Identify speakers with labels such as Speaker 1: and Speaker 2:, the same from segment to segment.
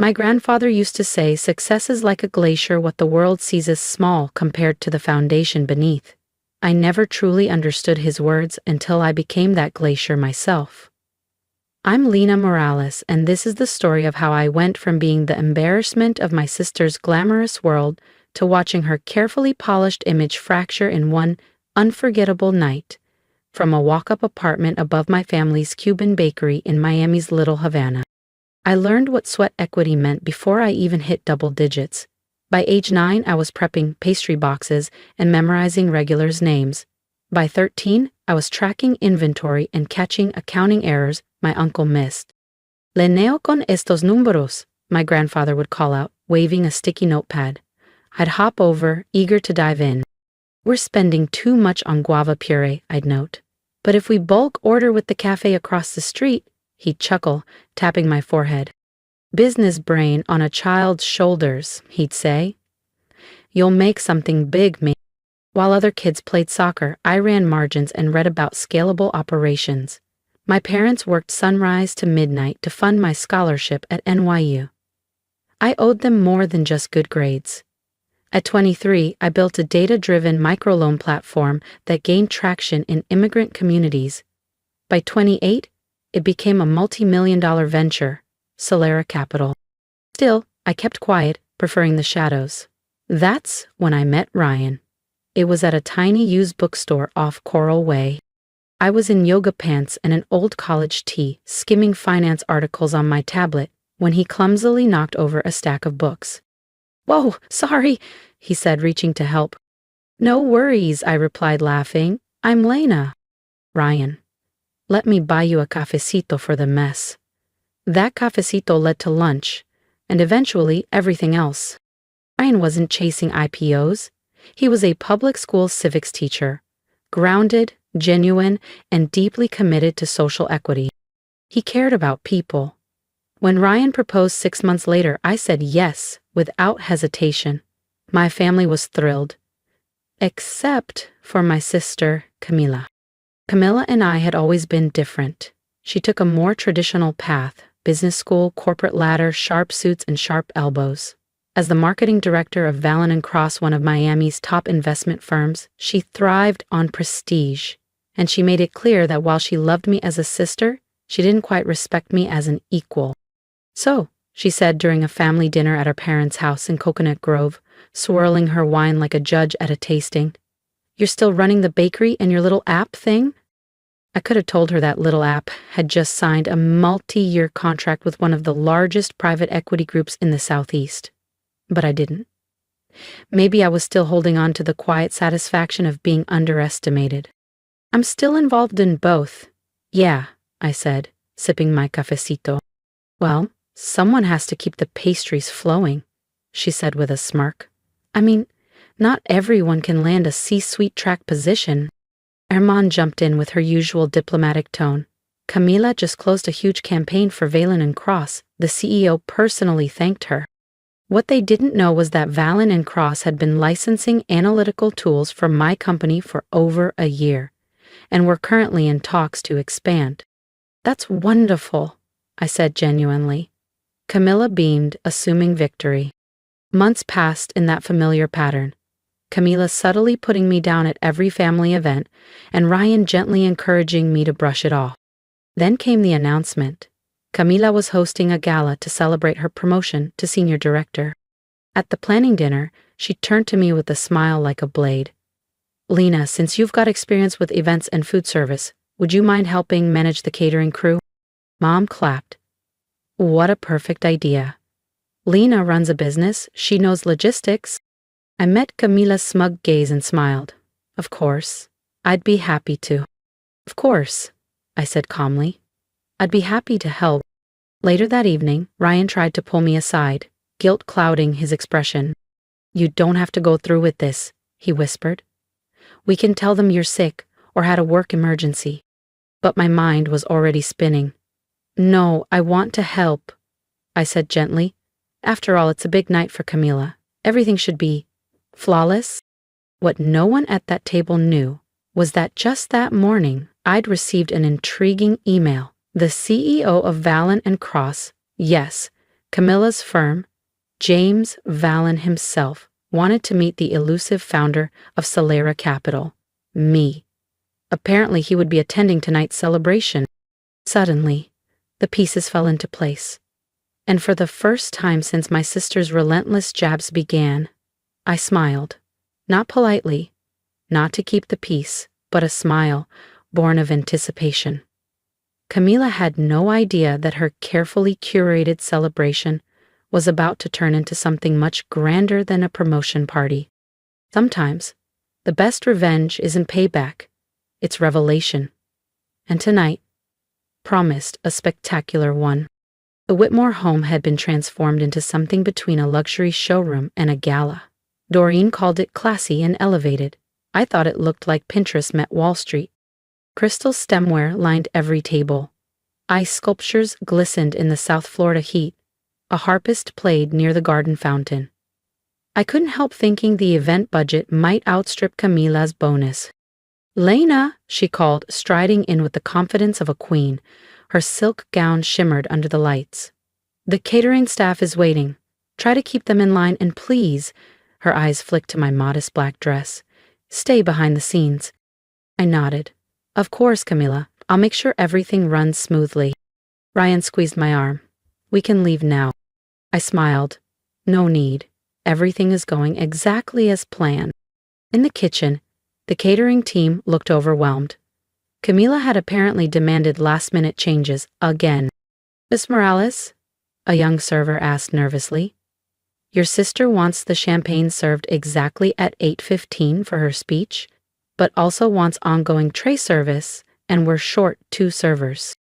Speaker 1: My grandfather used to say success is like a glacier, what the world sees as small compared to the foundation beneath. I never truly understood his words until I became that glacier myself. I'm Lena Morales, and this is the story of how I went from being the embarrassment of my sister's glamorous world to watching her carefully polished image fracture in one unforgettable night, from a walk-up apartment above my family's Cuban bakery in Miami's Little Havana. I learned what sweat equity meant before I even hit double digits. By age 9, I was prepping pastry boxes and memorizing regulars' names. By 13, I was tracking inventory and catching accounting errors my uncle missed. "Leneo con estos números," my grandfather would call out, waving a sticky notepad. I'd hop over, eager to dive in. "We're spending too much on guava puree," I'd note. "But if we bulk order with the cafe across the street," he'd chuckle, tapping my forehead. "Business brain on a child's shoulders," he'd say. "You'll make something big, mate." While other kids played soccer, I ran margins and read about scalable operations. My parents worked sunrise to midnight to fund my scholarship at NYU. I owed them more than just good grades. At 23, I built a data-driven microloan platform that gained traction in immigrant communities. By 28, it became a multi-million-dollar venture, Solera Capital. Still, I kept quiet, preferring the shadows. That's when I met Ryan. It was at a tiny used bookstore off Coral Way. I was in yoga pants and an old college tee, skimming finance articles on my tablet, when he clumsily knocked over a stack of books. "Whoa, sorry," he said, reaching to help. "No worries," I replied, laughing. "I'm Lena." "Ryan, let me buy you a cafecito for the mess." That cafecito led to lunch, and eventually everything else. Ryan wasn't chasing IPOs. He was a public school civics teacher, grounded, genuine, and deeply committed to social equity. He cared about people. When Ryan proposed 6 months later, I said yes, without hesitation. My family was thrilled. Except for my sister, Camila. Camila and I had always been different. She took a more traditional path: business school, corporate ladder, sharp suits, and sharp elbows. As the marketing director of Vallon & Cross, one of Miami's top investment firms, she thrived on prestige. And she made it clear that while she loved me as a sister, she didn't quite respect me as an equal. "So," she said during a family dinner at her parents' house in Coconut Grove, swirling her wine like a judge at a tasting, "you're still running the bakery and your little app thing?" I could have told her that little app had just signed a multi-year contract with one of the largest private equity groups in the Southeast. But I didn't. Maybe I was still holding on to the quiet satisfaction of being underestimated. "I'm still involved in both." "Yeah," I said, sipping my cafecito. "Well, someone has to keep the pastries flowing," she said with a smirk. "I mean, not everyone can land a C-suite track position." Herman jumped in with her usual diplomatic tone. "Camila just closed a huge campaign for Vallon & Cross. The CEO personally thanked her." What they didn't know was that Vallon & Cross had been licensing analytical tools for my company for over a year, and were currently in talks to expand. "That's wonderful," I said genuinely. Camila beamed, assuming victory. Months passed in that familiar pattern. Camila subtly putting me down at every family event, and Ryan gently encouraging me to brush it off. Then came the announcement. Camila was hosting a gala to celebrate her promotion to senior director. At the planning dinner, she turned to me with a smile like a blade. "Lena, since you've got experience with events and food service, would you mind helping manage the catering crew?" Mom clapped. What a perfect idea. Lena runs a business, she knows logistics. I met Camila's smug gaze and smiled. "Of course, I'd be happy to." "Of course," I said calmly. "I'd be happy to help." Later that evening, Ryan tried to pull me aside, guilt clouding his expression. "You don't have to go through with this," he whispered. "We can tell them you're sick or had a work emergency." But my mind was already spinning. "No, I want to help," I said gently. "After all, it's a big night for Camila. Everything should be flawless." What no one at that table knew was that just that morning, I'd received an intriguing email. The CEO of Vallon & Cross, yes, Camilla's firm, James Vallon himself, wanted to meet the elusive founder of Solera Capital, me. Apparently he would be attending tonight's celebration. Suddenly, the pieces fell into place. And for the first time since my sister's relentless jabs began, I smiled. Not politely, not to keep the peace, but a smile born of anticipation. Camila had no idea that her carefully curated celebration was about to turn into something much grander than a promotion party. Sometimes, the best revenge isn't payback, it's revelation. And tonight promised a spectacular one. The Whitmore home had been transformed into something between a luxury showroom and a gala. Doreen called it classy and elevated. I thought it looked like Pinterest met Wall Street. Crystal stemware lined every table. Ice sculptures glistened in the South Florida heat. A harpist played near the garden fountain. I couldn't help thinking the event budget might outstrip Camila's bonus. "Lena," she called, striding in with the confidence of a queen. Her silk gown shimmered under the lights. "The catering staff is waiting. Try to keep them in line and please," her eyes flicked to my modest black dress, "stay behind the scenes." I nodded. "Of course, Camila. I'll make sure everything runs smoothly." Ryan squeezed my arm. "We can leave now." I smiled. "No need. Everything is going exactly as planned." In the kitchen, the catering team looked overwhelmed. Camila had apparently demanded last-minute changes again. "Miss Morales?" a young server asked nervously. "Your sister wants the champagne served exactly at 8:15 for her speech, but also wants ongoing tray service, and we're short 2 servers."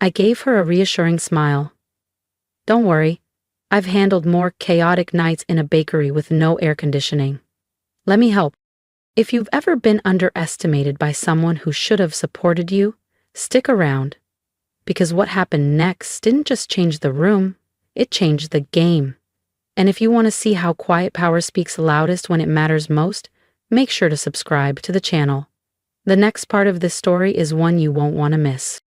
Speaker 1: I gave her a reassuring smile. "Don't worry. I've handled more chaotic nights in a bakery with no air conditioning. Let me help." If you've ever been underestimated by someone who should have supported you, stick around. Because what happened next didn't just change the room, it changed the game. And if you want to see how quiet power speaks loudest when it matters most, make sure to subscribe to the channel. The next part of this story is one you won't want to miss.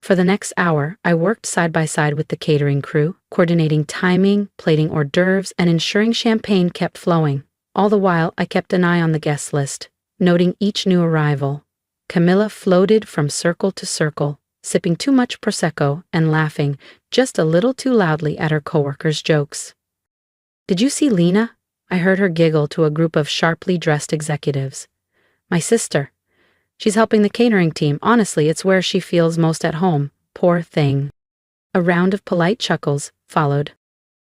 Speaker 1: For the next hour, I worked side by side with the catering crew, coordinating timing, plating hors d'oeuvres, and ensuring champagne kept flowing. All the while, I kept an eye on the guest list, noting each new arrival. Camila floated from circle to circle, sipping too much Prosecco and laughing just a little too loudly at her coworkers' jokes. "Did you see Lena?" I heard her giggle to a group of sharply dressed executives. "My sister. She's helping the catering team. Honestly, it's where she feels most at home. Poor thing." A round of polite chuckles followed.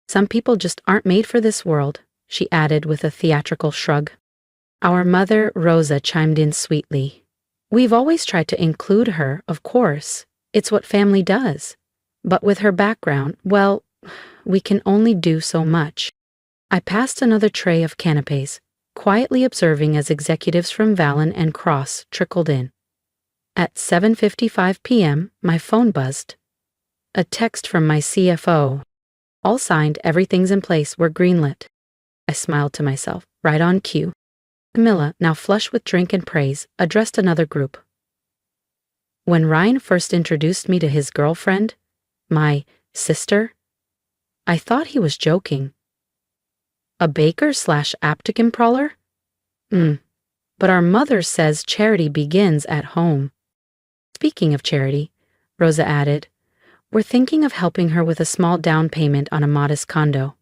Speaker 1: "Some people just aren't made for this world," she added with a theatrical shrug. Our mother, Rosa, chimed in sweetly. "We've always tried to include her, of course. It's what family does. But with her background, well, we can only do so much." I passed another tray of canapes, quietly observing as executives from Vallon and Cross trickled in. At 7:55 p.m., my phone buzzed. A text from my CFO. "All signed, everything's in place, we're greenlit." I smiled to myself, right on cue. Camila, now flush with drink and praise, addressed another group. When Ryan first introduced me to his girlfriend, my sister, I thought he was joking. A baker/applicant prowler? But our mother says charity begins at home. Speaking of charity, Rosa added, we're thinking of helping her with a small down payment on a modest condo.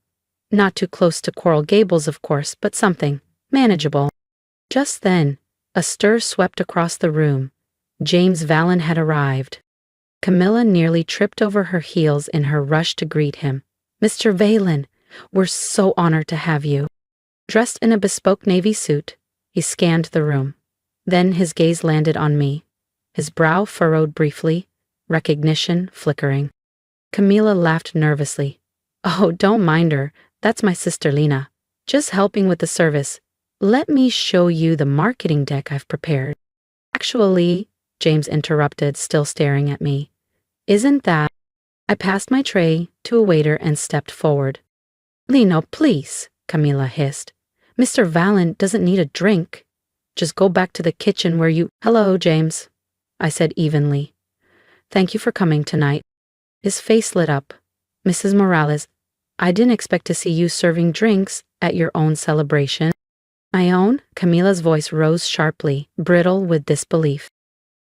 Speaker 1: Not too close to Coral Gables, of course, but something manageable. Just then, a stir swept across the room. James Vallon had arrived. Camilla nearly tripped over her heels in her rush to greet him. "Mr. Vallon, we're so honored to have you." Dressed in a bespoke navy suit, he scanned the room. Then his gaze landed on me. His brow furrowed briefly, recognition flickering. Camilla laughed nervously. "Oh, don't mind her. That's my sister Lena. Just helping with the service. Let me show you the marketing deck I've prepared." "Actually," James interrupted, still staring at me. "Isn't that—" I passed my tray to a waiter and stepped forward. "Lena, please," Camilla hissed. "Mr. Vallon doesn't need a drink. Just go back to the kitchen where you—" "Hello, James," I said evenly. "Thank you for coming tonight." His face lit up. "Mrs. Morales, I didn't expect to see you serving drinks at your own celebration. My own? Camila's voice rose sharply, brittle with disbelief.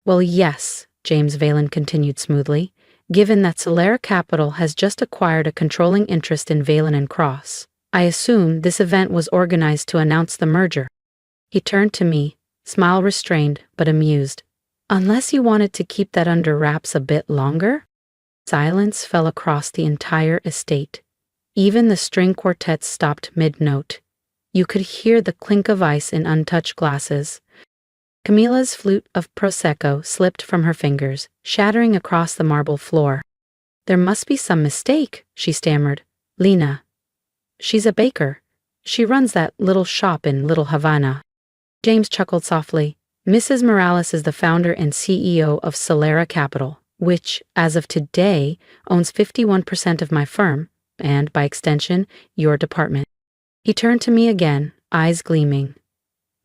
Speaker 1: Well, yes, James Valen continued smoothly, given that Solera Capital has just acquired a controlling interest in Valen and Cross. I assume this event was organized to announce the merger. He turned to me, smile restrained but amused. Unless you wanted to keep that under wraps a bit longer? Silence fell across the entire estate. Even the string quartet stopped mid-note. You could hear the clink of ice in untouched glasses. Camila's flute of Prosecco slipped from her fingers, shattering across the marble floor. There must be some mistake, she stammered. Lena. She's a baker. She runs that little shop in Little Havana. James chuckled softly. Mrs. Morales is the founder and CEO of Solera Capital, which, as of today, owns 51% of my firm, and, by extension, your department. He turned to me again, eyes gleaming.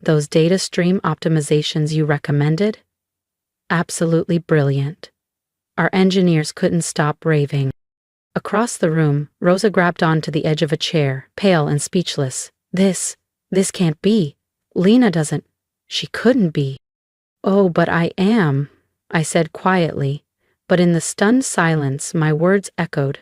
Speaker 1: Those data stream optimizations you recommended? Absolutely brilliant. Our engineers couldn't stop raving. Across the room, Rosa grabbed onto the edge of a chair, pale and speechless. This can't be. Lena doesn't. She couldn't be. Oh, but I am, I said quietly, but in the stunned silence my words echoed.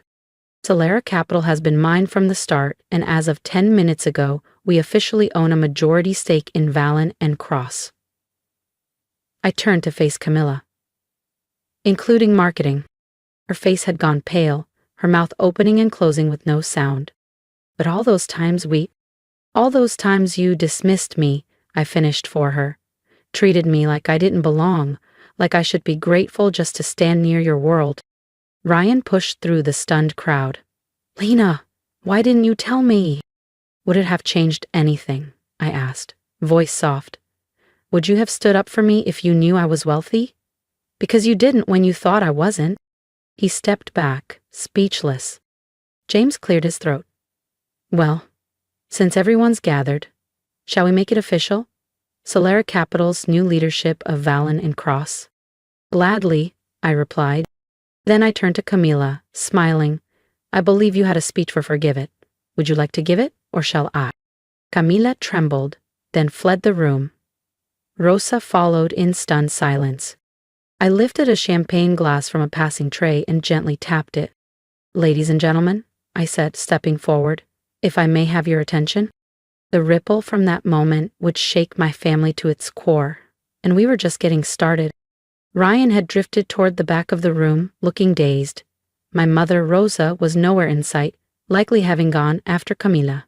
Speaker 1: Solera Capital has been mine from the start, and as of 10 minutes ago, we officially own a majority stake in Valen and Cross. I turned to face Camilla. Including marketing. Her face had gone pale, her mouth opening and closing with no sound. But all those times you dismissed me, I finished for her. Treated me like I didn't belong, like I should be grateful just to stand near your world. Ryan pushed through the stunned crowd. Lena, why didn't you tell me? Would it have changed anything? I asked, voice soft. Would you have stood up for me if you knew I was wealthy? Because you didn't when you thought I wasn't. He stepped back, speechless. James cleared his throat. Well, since everyone's gathered, shall we make it official? Solera Capital's new leadership of Valen and Cross. Gladly, I replied. Then I turned to Camila, smiling. I believe you had a speech for Forgive It. Would you like to give it, or shall I? Camila trembled, then fled the room. Rosa followed in stunned silence. I lifted a champagne glass from a passing tray and gently tapped it. Ladies and gentlemen, I said, stepping forward, if I may have your attention. The ripple from that moment would shake my family to its core, and we were just getting started. Ryan had drifted toward the back of the room, looking dazed. My mother, Rosa, was nowhere in sight, likely having gone after Camila.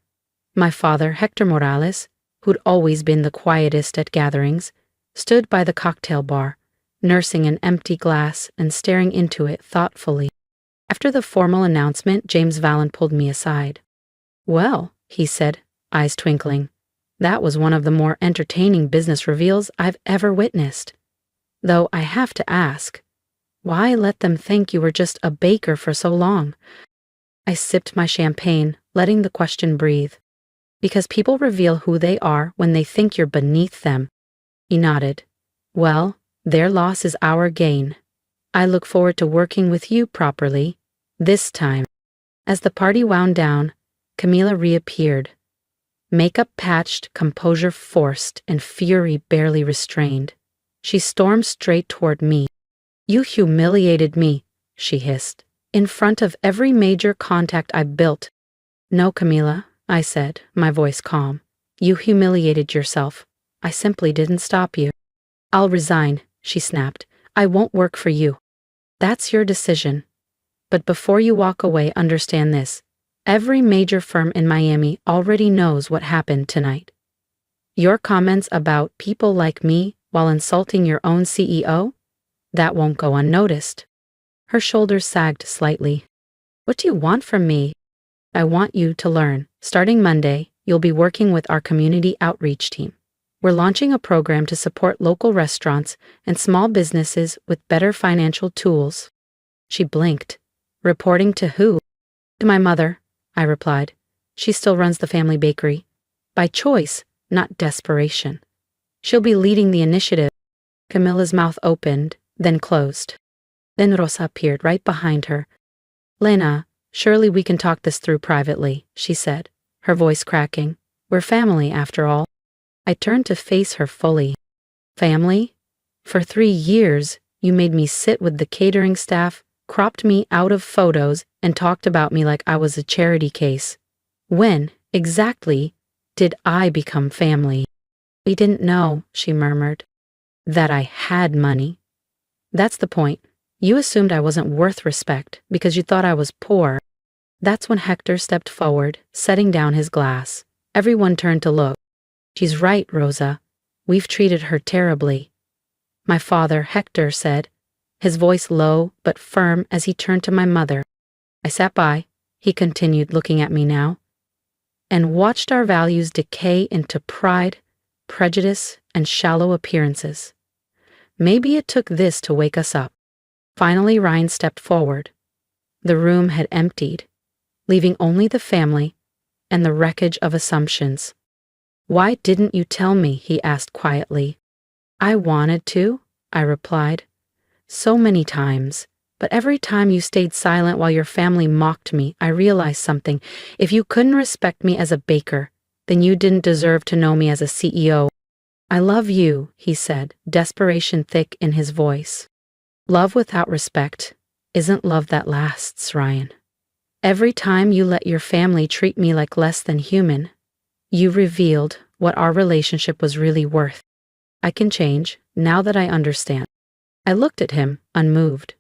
Speaker 1: My father, Hector Morales, who'd always been the quietest at gatherings, stood by the cocktail bar, nursing an empty glass and staring into it thoughtfully. After the formal announcement, James Valen pulled me aside. Well, he said, eyes twinkling, that was one of the more entertaining business reveals I've ever witnessed. Though I have to ask, why let them think you were just a baker for so long? I sipped my champagne, letting the question breathe. Because people reveal who they are when they think you're beneath them. He nodded. Well, their loss is our gain. I look forward to working with you properly, this time. As the party wound down, Camila reappeared. Makeup patched, composure forced, and fury barely restrained. She stormed straight toward me. You humiliated me, she hissed, in front of every major contact I built. No, Camila, I said, my voice calm. You humiliated yourself. I simply didn't stop you. I'll resign, she snapped. I won't work for you. That's your decision. But before you walk away, understand this. Every major firm in Miami already knows what happened tonight. Your comments about people like me while insulting your own CEO? That won't go unnoticed. Her shoulders sagged slightly. What do you want from me? I want you to learn. Starting Monday, you'll be working with our community outreach team. We're launching a program to support local restaurants and small businesses with better financial tools. She blinked. Reporting to who? To my mother, I replied. She still runs the family bakery. By choice, not desperation. She'll be leading the initiative. Camilla's mouth opened, then closed. Then Rosa appeared right behind her. Lena, Surely we can talk this through privately, she said, her voice cracking. We're family, after all. I turned to face her fully. Family? For 3 years, you made me sit with the catering staff, cropped me out of photos, and talked about me like I was a charity case. When, exactly, did I become family? We didn't know, she murmured, that I had money. That's the point. You assumed I wasn't worth respect because you thought I was poor. That's when Hector stepped forward, setting down his glass. Everyone turned to look. She's right, Rosa. We've treated her terribly. My father, Hector, said, his voice low but firm as he turned to my mother. I sat by, he continued, looking at me now, and watched our values decay into pride, prejudice, and shallow appearances. Maybe it took this to wake us up. Finally, Ryan stepped forward. The room had emptied, leaving only the family and the wreckage of assumptions. Why didn't you tell me? He asked quietly. I wanted to, I replied. So many times. But every time you stayed silent while your family mocked me, I realized something. If you couldn't respect me as a baker, then you didn't deserve to know me as a CEO. I love you, he said, desperation thick in his voice. Love without respect isn't love that lasts, Ryan. Every time you let your family treat me like less than human, you revealed what our relationship was really worth. I can change, now that I understand. I looked at him, unmoved.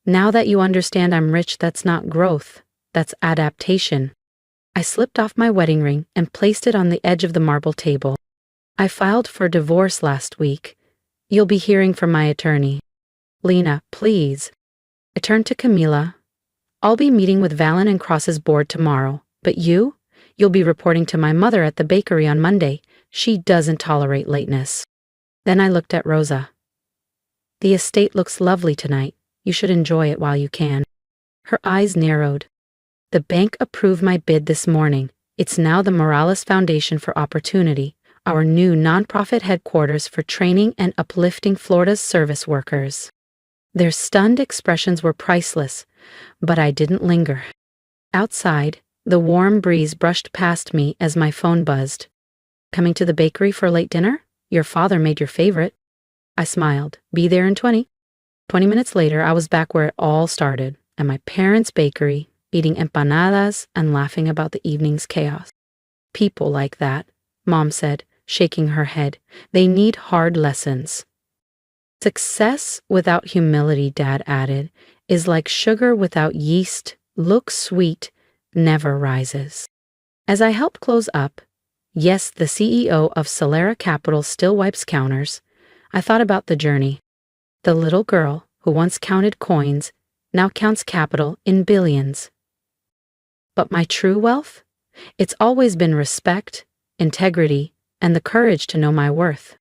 Speaker 1: Now that you understand I'm rich, that's not growth, that's adaptation. I slipped off my wedding ring and placed it on the edge of the marble table. I filed for divorce last week. You'll be hearing from my attorney. Lena, please. I turned to Camila. I'll be meeting with Valen and Cross's board tomorrow, but you'll be reporting to my mother at the bakery on Monday. She doesn't tolerate lateness. Then I looked at Rosa. The estate looks lovely tonight. You should enjoy it while you can. Her eyes narrowed. The bank approved my bid this morning. It's now the Morales Foundation for Opportunity, our new nonprofit headquarters for training and uplifting Florida's service workers. Their stunned expressions were priceless, but I didn't linger. Outside, the warm breeze brushed past me as my phone buzzed. Coming to the bakery for late dinner? Your father made your favorite. I smiled. Be there in 20. 20 minutes later, I was back where it all started, at my parents' bakery, eating empanadas and laughing about the evening's chaos. People like that, Mom said, shaking her head. They need hard lessons. Success without humility, Dad added, is like sugar without yeast, looks sweet, never rises. As I helped close up, yes, the CEO of Solera Capital still wipes counters, I thought about the journey. The little girl who once counted coins now counts capital in billions. But my true wealth? It's always been respect, integrity, and the courage to know my worth.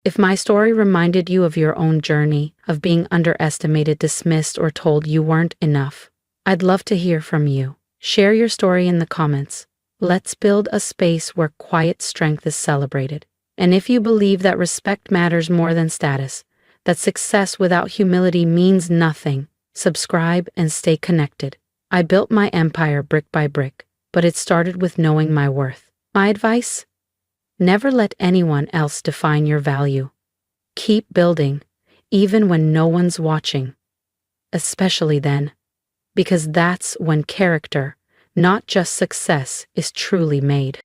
Speaker 1: If my story reminded you of your own journey, of being underestimated, dismissed, or told you weren't enough, I'd love to hear from you. Share your story in the comments. Let's build a space where quiet strength is celebrated. And if you believe that respect matters more than status, that success without humility means nothing, subscribe and stay connected. I built my empire brick by brick, but it started with knowing my worth. My advice? Never let anyone else define your value. Keep building, even when no one's watching. Especially then, because that's when character, not just success, is truly made.